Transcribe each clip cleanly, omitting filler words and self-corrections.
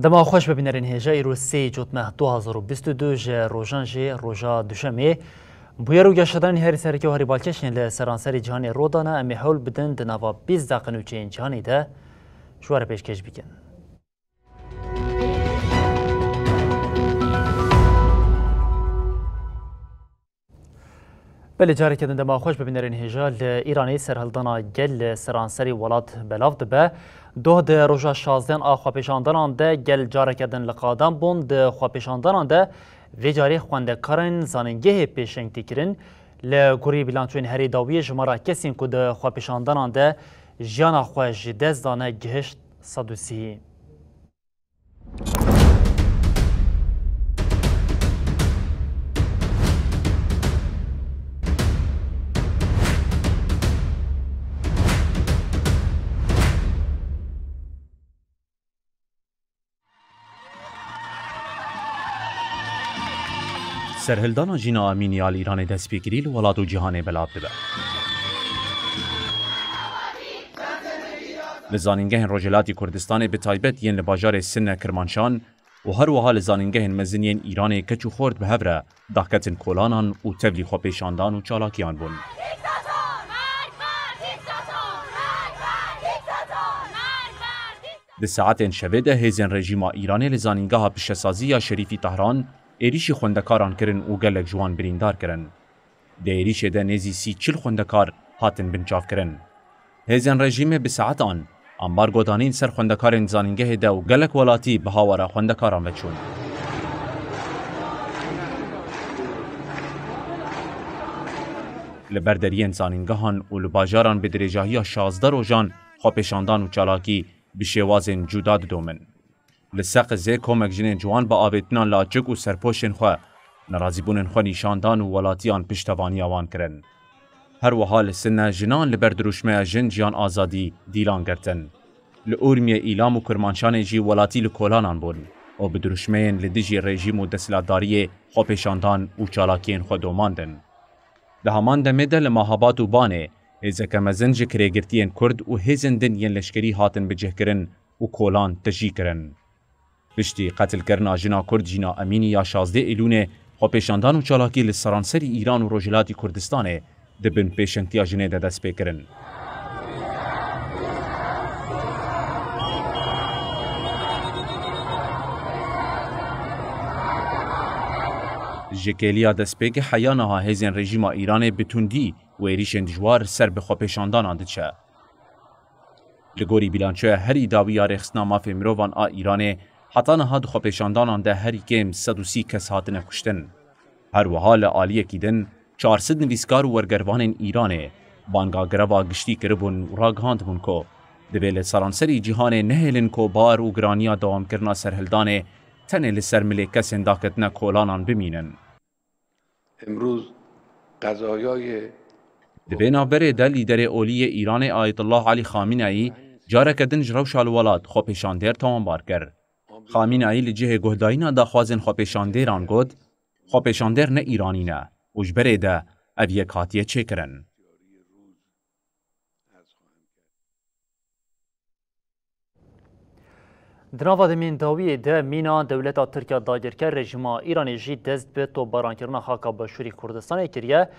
دما خوش ببینرین هجا ایرو 3 جوتمه 2022 جه روژان جه روژا دوشمه بویا رو گشتن هری سرکی و هری بالکشین لسرانسری جهانی رودانه امی حول بدن دنوا 20 دقیقه چین جهانی ده شوار پیشکش بکن. بله جاری کردن دما خوش ببینرین هجا ایرانی سرهلدانا گل سرانسری ولات بلاف دبه دو ده روژا 16 آخوا پیشاندانان ده گل جاری کردن لقادان بون ده خوا پیشاندانان ده وی جاری خوانده کارن زاننگه پیشنگتی کرن لگوری بیلانچوین هری داوی جمارا کسین که ده خوا پیشاندانان ده جیان آخوا جدز دانه گهشت صدوسی. سرهلدانا جینا امینی آل ایران دست پیکری لولاد و جهان بلاب دبه. لزانینگه روجلاتی کردستان به تایبت ین لباجار سن کرمانشان و هر وها لزانینگه مزنین ایران کچو خورد به هفره داکتن کولانان و تبلی خو پیشاندان و چالاکیان بون. ده ساعت شبه ده هیزن رژیم ایران لزانینگه ها پیشسازی شریفی طهران ایریشی خوندکاران کرن و گلک جوان بریندار کرن. ده ایریش ده نزی 30 خوندکار هاتن بنچاف کرن. هیزن رژیم به ساعت آن امبارگو دانین سر خوندکارن زانینگه ده و گلک ولاتی به هاورا خوندکاران وچون. لبردرین زانینگهان و لباجاران به درجاهی 16 روزان خوپشاندان و چالاکی به شوازن جداد دومن. لسق زی کمک جنین جوان با آویتنان لاجک و سرپوشن خواه نرازیبونن خواه نیشاندان و ولاتیان پشتوانی آوان کرن. هر وها لسنه جنان لبردروشمه جن جیان آزادی دیلان گرتن. لعورمی ایلام و کرمانشان جی ولاتی لکولانان بون و بدروشمه لدیجی رژیم و دستلاتداری خوپشاندان و چالاکین خود دوماندن. ده همان دمه ده لماهابات و بانه هزه مزن جکره گرتین کرد و هزن دن ین لشکری هاتن بجه کرن و کولان تجی کرن. پشتی قتل کرنا جنا کرد جینا امینی یا 16 ایلونه خو پیشاندان و چالاکی لسرانسری ایران و روجلاتی کردستانه دبن پیشنگتیا جنه ده دست پیکرن. جکیلیا دست پیک حیانها هزین رژیم ایران بتوندی و ایریشن دجوار سر به خو پیشاندان آندچه. لگوری بیلانچه هری داوی رخصنامه فمروان آ ایرانه حتی نهاد خو پیشاندانان ده هری کم 130 کس هاتنه کشتن. هر وحال آلیه کیدن 400 نویسکار و ورگروان ایرانه بانگا گروا گشتی کربون و راگهاند بون کو دبیل سرانسری جهان نهلن کو بار و گرانیا دوام کرنا سرهلدانه تنه لسر ملیکه سنداکتنا کولانان بمینن. امروز قضایای دبینا بره ده لیدر اولی ایران آیت الله علی خامنه‌ای جاره کدن جروش الولاد خو پیشاندیر توانبار کرد. خامنه‌ای لجه گهداینا دا خوازن خو پیشاندیران گود خو پیشاندیر نه ایرانی نه اجبره ده اویه کاتیه چه کرن. دناوا دمین داوی ده مینا دولتا ترکیه داگرکر رژیما ایرانی جی دست به تو بارانکرنا خاکا بشوری کردستان کریه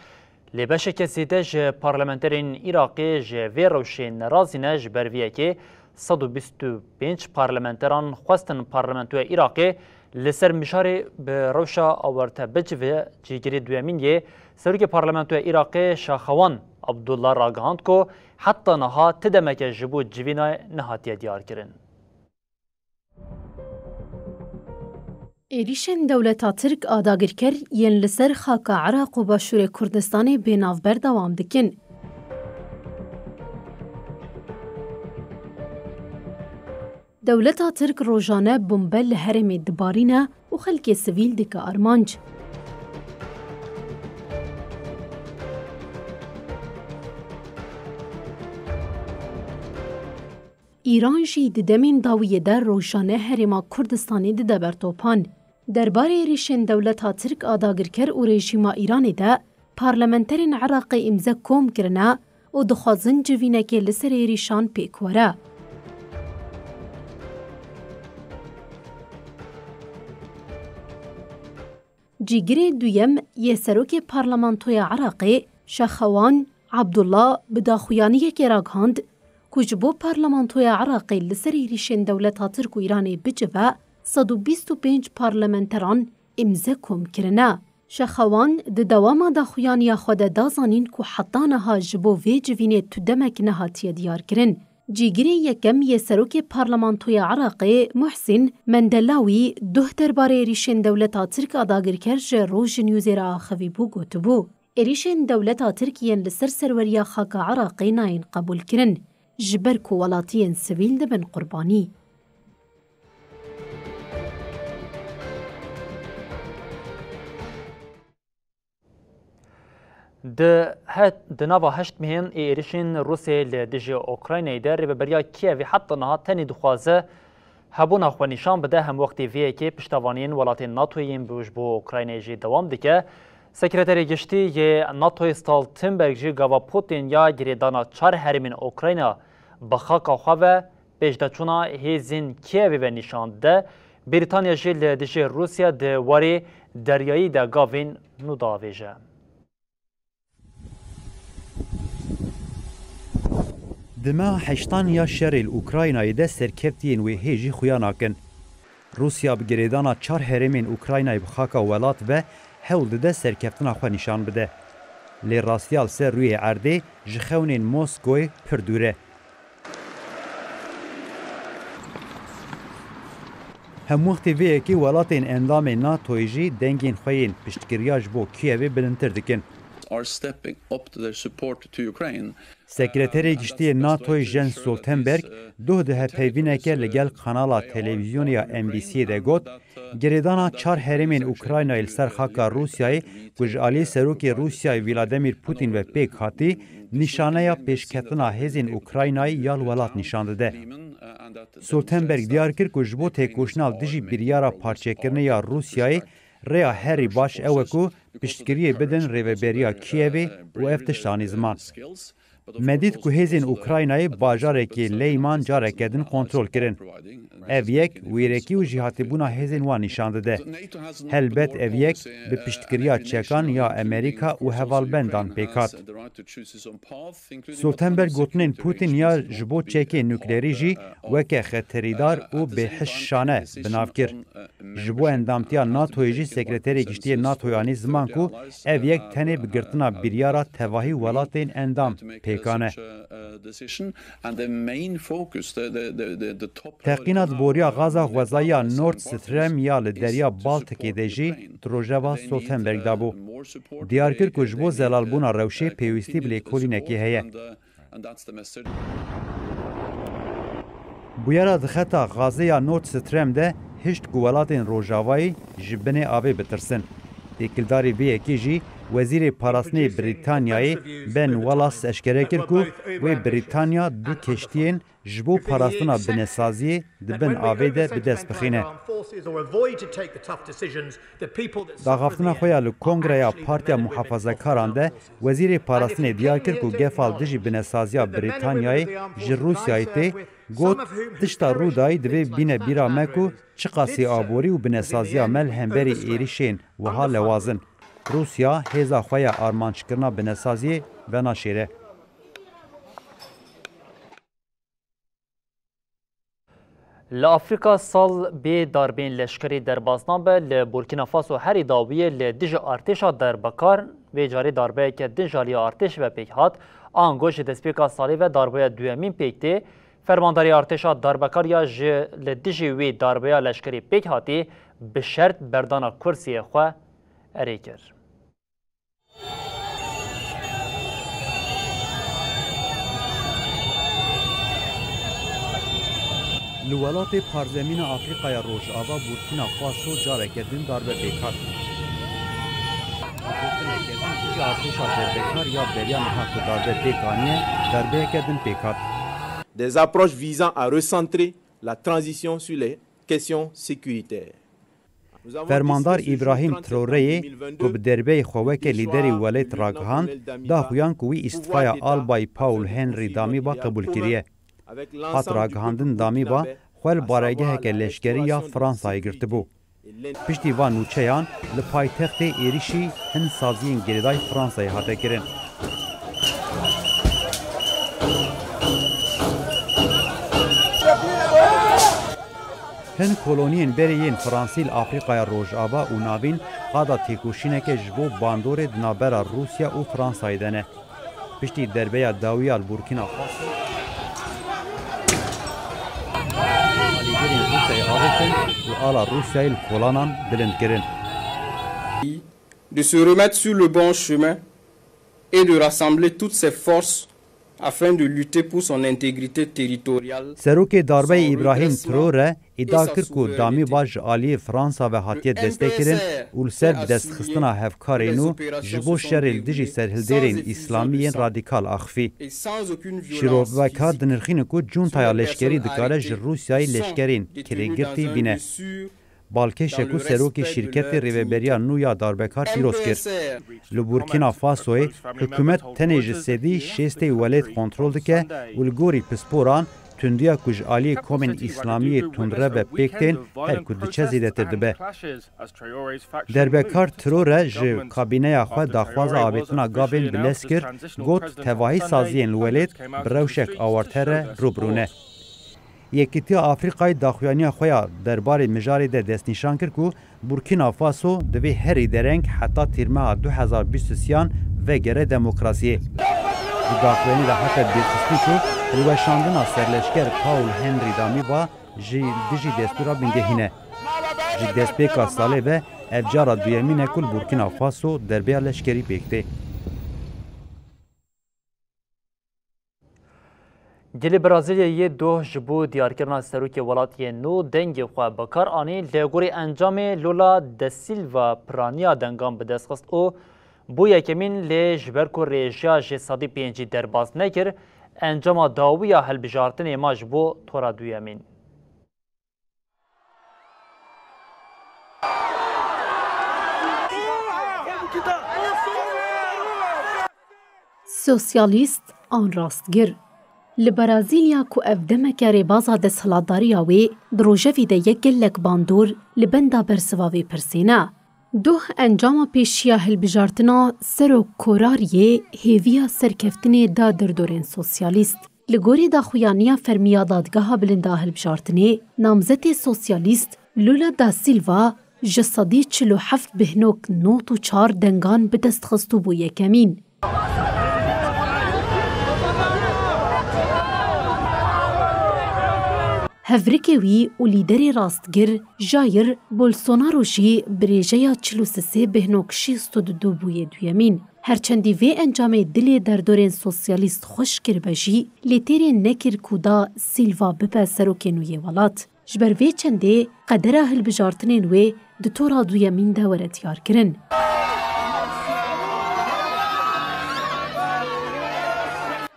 لبشه کسی ده جه پارلمنترین ایراقی جه وی روشه نرازینه جه برویه که 125 پارلمنتران خواستن پارلمنتوی ایراقی لسر مشاری به روشا آورته بجوه جیگری دویمین یه سروک پارلمنتوی ایراقی شاخوان عبدالله راگهاند که حتی نها تدمک جبو جوینا نهاتیه دیار کرن. ایریشن دولتا ترک آداگر کر ین لسر خاکا عراق و باشور کردستانی بیناو بردوام دکن. دولتا ترک روزانه بمبل هرم دبارینه و خلک سویل دکا آرمانج. ایران جی ددمین داویه در روزانه هرما کردستانی ده برتوپان. درباره ریشن دولتا ترک آداگر کر و رژیما ایرانی ده پارلمنترین عراق امزا کوم کرنه و دخوازن جوینه که لسر ریشان پیکوره. جیگری دویم یه سروک پارلمانتوی عراقی شخوان عبدالله بداخویانی که راگهاند کجبو پارلمانتوی عراقی لسری ریشن دولت ترک و ایرانی بجوه 125 پارلمانتران امزه کم کرنه. شخوان د دوام داخویانی خود دازانین که حطانها جبو وی جوینه تو دمک نهاتیه دیار کرن. جیگری یکم یه سروک پارلمانتوی عراقی محسن مندلاوی دوه درباره ریشن دولت ترک آداگر کرج روش نیوزی را آخوی بو گوتو بو. ایریشن دولت ترکیین لسر سروریا خاک عراقی ناین قبول کرن. جبر کو ولاتیین سویل دبن قربانی. د نوا هشت مهن ایریشن روسیه لدیج اوکراینای در ریبریا کیوی حتی نها تنی دخوازه هبونا خو نشان بده هم وقتی وی که پشتوانین ولات ناتویین بوج بو اوکراینای جی دوام دیگه سکرتری گشتی ی ناتو استالتنبرگ جی گاوا پوتین یا گریدانا 4 هرمین اوکراینا بخاکا خو پشتچونا هیزین کیوی و نشان ده بریتانیا جی لدیج روسیه د واری دریایی د گاوین نوداویجه. دما هشتان یا شر اوکراینای ده سرکفتین و هیجی خویاناکن. روسیا بگریدانا 4 هرمین اوکراینای بخاکا ولات و هول ده سرکفتنا خو نشان بده. لی راستیال سر روی عرده جخونین موسکوی پردوره. هم وقتی وی که ولاتین اندام ناتوی جی دنگین خوین پشتگیریاج بو کیوی بلندتر دکن. سکرتری گشتی ناتوی جن سولتنبرگ دو ده پیوینکه لگل کانالا تلویزیونیا MBC ده گوت گریدانا 4 هرمین اوکراینای سر خاکا روسیای گوجالی سروکی روسیای ولادیمیر پوتین و پیک هاتی نشانه یا پیشکتنا هزین اوکراینای یال ولات نشانده ده. سولتنبرگ دیار کرد که جبو تکوشنال دیجی بریارا پارچهکرنه یا روسیای ریا هری باش اوکو پشتگیری بدن ریوبریا کیوی و افتشتانی زمان. مدید که هزین اوکراینای باجاره که لیمان جاره کدن کنترل کرن. او یک ویرکی و جهاتی بونا هزین وان نشانده ده. هلبت او یک به پشتگیریا چکان یا امریکا و هوالبندان پیکات. سولتنبرگ گوتنین پوتین یا جبو چکی نوکلیری جی وکه خطریدار و به حشانه بناف کر. جبو اندامتیا ناتوی جی سکرتری گشتی ناتویانی زمان کو او یک تنه بگرتنا بریارا تواهی ولاتین اندام پیکانه. تحقینات بوریا غازا غوزایا نورد ستریم یا لدریا بالتکی دیجی دروژوا سولتنبرگ دابو. دیار کرد که جبو زلالبونا روشه پیوستی بلیکولی نکی هیه. بویرا دخطا غازیا نورد ستریم ده هشت گوالاتین روژاوایی جبنه آوه بترسن. دیکلداری وی اکی جی وزیر پاراسنی بریتانیای بن والاس اشکره کرد که و بریتانیا دو کشتین جبو پاراستنا بنسازی دبن آوه ده بدست بخینه. داغافتنا خویا لکنگریا پارتیا محافظه کاران ده وزیر پاراستنی دیار کرد که گفال دجی بنسازیا بریتانیای جروسیای ته گوت تشتا رودای دوی بینه بیرا مکو چقاسی آبوری و بنسازیا مل همبری ایریشین و ها لوازن. روسیا هزا خویا آرمانچکرنا بنسازی و ناشیره. لافریقا سال به داربین لشکری در بازنامه لبورکینافاسو هری داویه لدیج ارتشا در بکار و جاری داربه که دنجالی ارتش و پیکهات آنگوش دسپیکا سالی و داربه دویمین پیکته فرمانداری ارتشا در بکار یا لدیج وی داربه لشکری پیکهاتی به شرط بردانا کرسی خو اریکر. لولات پارزمین آفریقای روژآوا بورکینا فاسو جاره کردن داربه پیکار. ارتشا در بکار یا بریان حق داربه پیکانیه داربه کردن پیکار. Des approches visant à recentrer la transition sur les questions sécuritaires. فرماندار ابراهیم تروره کو به دربه خووک لیدری ولایت راگهان دا خویان کوی استفای آلبای پاول هنری دامی با قبول کریه. هات راگهاندن دامی با خوال بارگه که لشکری یا فرانسای گرته بو. Piştî van nûçeyan li paytextê êrişî hin saziyên gerêdayê Fransayê hate kirin. Hin koloniyên berê yên Fransî li Afriqaya Rojava û navîn qada têkoşîneke ji bo bandorê di navbera Rûsya û Fransayê de ne. Piştî derbeya dawiya li Burkina Faso alîgerên Rûsyayê avêtin û ala Rûsyayê li kolanan bilind kirin. De se remettre sur le bon chemin et de rassembler toutes ses forces afin de lutter pour son intégrité territoriale. Serokê darbeyê İbrahim Traoré îdia kir ku damî baş ji aliyê Fransa ve hatiye destekirin û li ser destxistina hevkarên û ji bo şerê li dijî serhildêrên İslamî yên radîkal axivî. Şîrovekar dinirxînin ku cuntaya leşkerî dikare ji Rûsyayê leşkerên kirêgirtî bîne. Balkêşek û serokê şîrketê rêveberiya nû ya darbekar pîroz kir. Li Burkina Fasoyê hikûmet tenê ji sedî şêstê welêt kontrol dike û li gorî pisporan tundiya ku ji aliyê komên İslamiyê tundrebe pêk tên her ku diçe zêdetir dibe. Derbekar Traoré ji kabîneya xwe daxwaza avêtina gavên bilez kir, got tevahî saziyên li welêt bi rewşek awarter re rûbirûne. Yekîtiya Afriqayê daxuyaniya xwe ya derbarê mijarê de destnîşan kir ku Burkina Faso divê herî dereng heta tîrmeha 2023yan vegere demokrasiyê. Bu daxuyanî de hete bêxistî ku hilweşandina serleşker Paul Henry Damiba ji dijî destûra bingehîne. Ji destpêka salê ve ev cara duyemîn e ku li Burkina Faso derbeya leşkerî pêktê. Gelê Brazilyayê doh ji bo diyarkirina serokê welatiyê nû dengê xwe bikar anî lê gorî encamê Lula da Silva piraniya dengan bi dest xist û bû yekemîn lê ji ber ku rêjeya ji sedî pêncî derbas nekir encama dawiya hilbijartinê ma ji bo tora duyemîn. Sosyalîst an rastgir. Li Brazîlya ku ev demeke rêbaza desthilatdariya wê di rojevî de yek gelek bandor li benda bersivavê pirsêne. Doh encama pêşiya hilbijartina Serokkorariyê hêviya serkeftinê da derdorên sosyalîst. Li gorî daxuyaniya fermiya dadgeha bilinda hilbijartinê, namzetê sosyalîst Lula da Silva ji sedî 47 bihnok 94 dengan bi dest xistû bû yekemîn. Hevrikê wî û lîderê rastgir Jair Bolsonaro jî bi rêjeya 43 bihnok 62 bûye duyemîn. Herçendî vê encamê dilê derdorên sosyalîst xweş kiribe jî lêtêrê nekir ku da Silva bibe serokê nû yê welat. Ji ber vê çendê qedera hilbijartinên wê di tora duyemîn de were diyarkirin.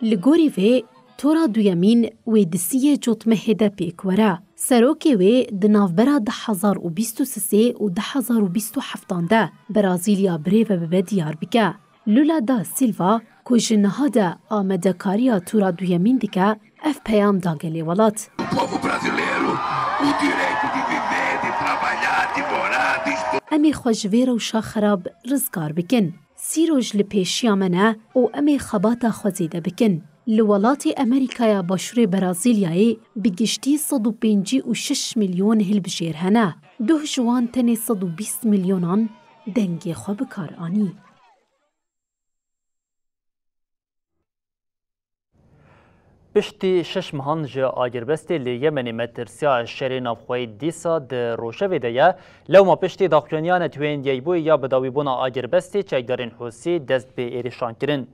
Li gorî vê tora duyemîn wê disiyê cotmehê de pêk were. Serokê wê di navbera 2023 û 2027 de Brazîlya birêve bibe diyar bike. Lula da Silva ku ji niha de amedekariya tora duyemîn dike, ev peyam da gelê welat. Em ê xwe ji vê rewşa xerab rizgar bikin. Sîroj li pêşiya me ne û em ê xebata xwe zêde bikin. Li welatê Amerîkaya Başûrê Brazîlyayê bi giştî 156 milyon hilbijêr hene. Duh ji wan tenê 120 milyonan dengê xwe bikar anî. Piştî şeş mehan ji agirvestê lê Yemenê me tirsiya şerê navxweyî dîsa di rojevê de ye, lewma piştî daxuyaniya netwên yeybûyê ya bidawîbûna agirvestê çekdarên Hûsî dest bê êrîşan kirin.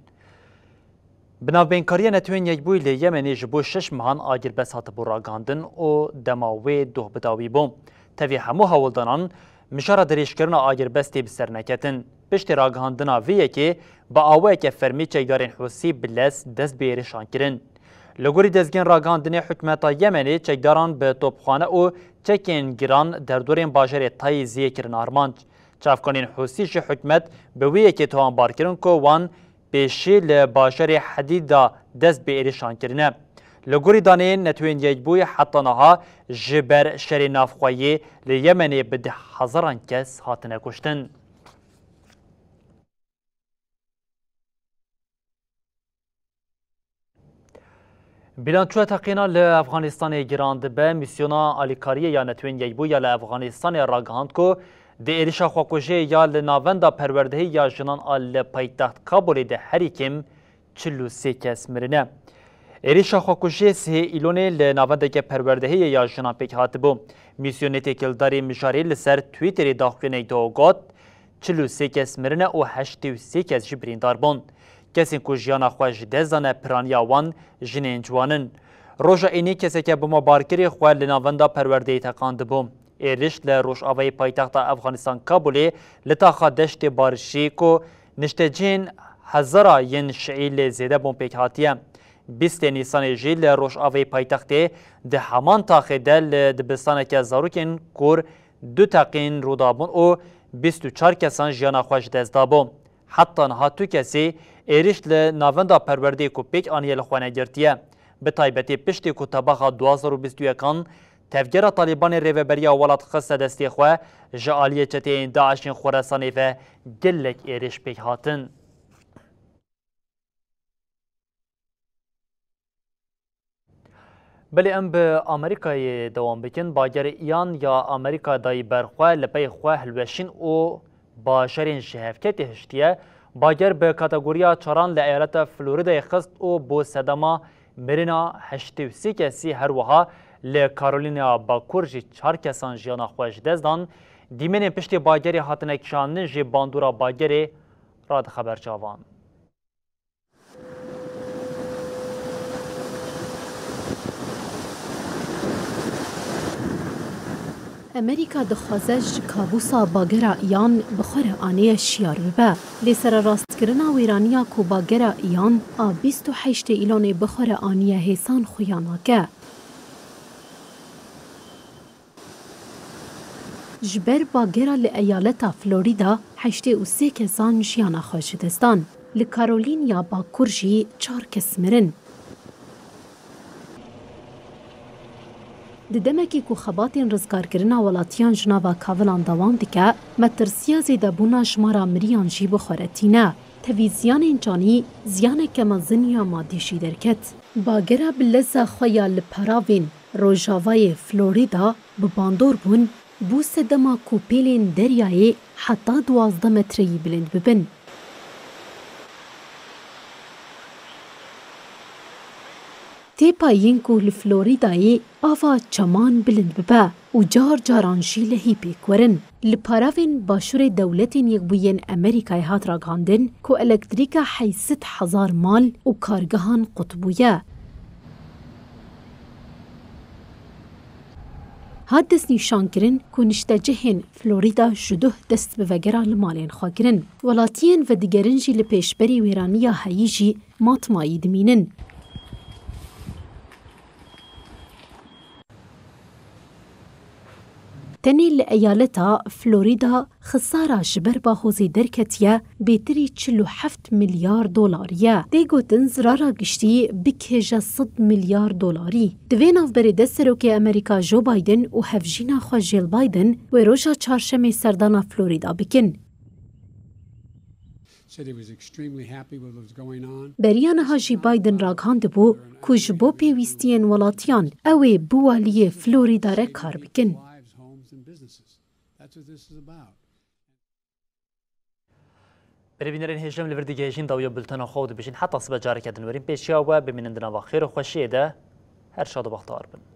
Bi navbênkariya netwên yekbûyî lê Yemenê ji bo şeş mehan agirvest hatibû ragandin û dema wê doh bidawîbû. Tevî hemû hewildanan mijara dirêjkirina agirvestê bi ser neketin. Piştî ragihandina vê yekê bi awayeke fermî çekdarên Hûsî bi lez dest bê êrîşan kirin. Li gorî dezgên ragihandinê hikûmeta Yemenê çekdaran bi topxane û çekên giran derdorên bajarê Tayî Ziyê kirin armanc. Çavkanên Hûsî ji hikûmet bi wê yekê tohanbar kirin ku wan pêşî li bajarê Hedîda dest bi êrîşan kirine. لگوری دانین نتوین یک بوی حتی نها جبر شری نافخوایی لیمنی بده هزاران کس هاتنه کشتن. بیلانچو تقینا لافغانستان گراند به میسیونا آلیکاری یا نتوین یک بوی یا لافغانستان راگهاند کو د ایریشا خواکوژه یا لناوندا پروردهی یا جنان آل پایتخت کابولی ده هریکم 43 کس مرنه. ایریشا خواکوژه سه ایلونه لناوندا که پروردهی یا جنان پیک هاتبو. میسیونیتی کلداری مجاری لسر تویتری داخلینه دوگات 43 کس مرنه و 83 کس جبرین داربون. کسی که جیانا خواه دزانه پرانیا وان جنین جوانن. روژا اینی کسی که به مبارکری خواه لناوندا پروردهی تقاند بوم. ایرش لروش آوای پایتخت افغانستان کابولی لطاقه دشت بارشی که نشتجین هزارا ین شعیل زیده بون پیک هاتیه. 20 نیسان جیل لروش آوای پایتخت ده همان تاخه دل دبستانه که زاروکین کور 2 تاقین رودابون و 24 کسان جیانا خوش دزدابون. حتی نها 2 کسی ایرش لناوندا پرورده که پیک آنیه لخوانه گرتیه. به تایبتی پشتی که طبقه 2021 تفجير طالبان ريفبريا ولات خصة دستي خواه جعالية چتين داعشين خورساني و گلك ايرش بيك هاتن. بلی ام به امریکای دوام بکن باگر ایان یا امریکا دای برخواه لپی خواه هلوشین او باشرین شهفکت هشتیه باگر به کاتگوریا چران لایالت فلوریدا خست او بو صدما مرنا 83 کسی هر وها لکارولینا باکور جی 4 کسان جیانا خوش دزدان دیمین پشت باگری هاتنک شانن جی باندورا باگری راد خبر جوان. امریکا دخوازه کابوسا باگرا ایان بخور آنه شیار ببه. لیسر راستگرنا ویرانیا کو باگرا ایان 28 ایلان بخور آنه حسان خویانا که. جبر باگرا لایالتا فلوریدا 83 کسان جیانا خوش دستان. لکارولین یا باکور جی 4 کس مرن. ددمکی کو خباتین رزگارگرنا ولاتیان جناوا کاولان دوام دیکه مترسیا زیده بونا جمارا مریان جی بخورتینه. تویزیان انجانی زیان کمازنیا مادیشی درکت. باگرا بلزا خویا لپراوین روژاوای فلوریدا بباندور بون بو سدما کوپیلین دریای حتی 12 متری بلند ببن. تیپایین کو لفلوریدای آوا چمان بلند ببه و جار جارانشی لهی پیک ورن. لپاراوین باشور دولتین یک بوین امریکای هات را گاندن کو الکتریکا 800,000 مال و کارگهان قطبویه. هاد دست نیشان کرن که نشتجهن فلوریدا جدوه دست به وگرا لمالین خواه کرن. ولاتین و دیگرن جی لپیشبری ویرانیا هایی جی ماتمایی دمینن. تنی لایالتا فلوریدا خسارا جبر با حوزی درکتیه بیتری 47 میلیارد دلاریه. دیگو تن زرارا گشتی بکهجا 100 میلیارد دلاری. دوین آف بری دسترو که امریکا جو بایدن و هفجینا خواه جیل بایدن و روژا چارشمی سردانا فلوریدا بکن. بریان هاجی بایدن راگهاند بو کج بو پیویستین ولاتیان اوی بوالی فلوریدا را کار بکن. بربینرین هجم لوردی هجین داویا بلتنا خود بشین حتی صبح جاری کردن ورین پیشیا و ببینندنا و خیر و خوشی ده هر شاد و بختار بن.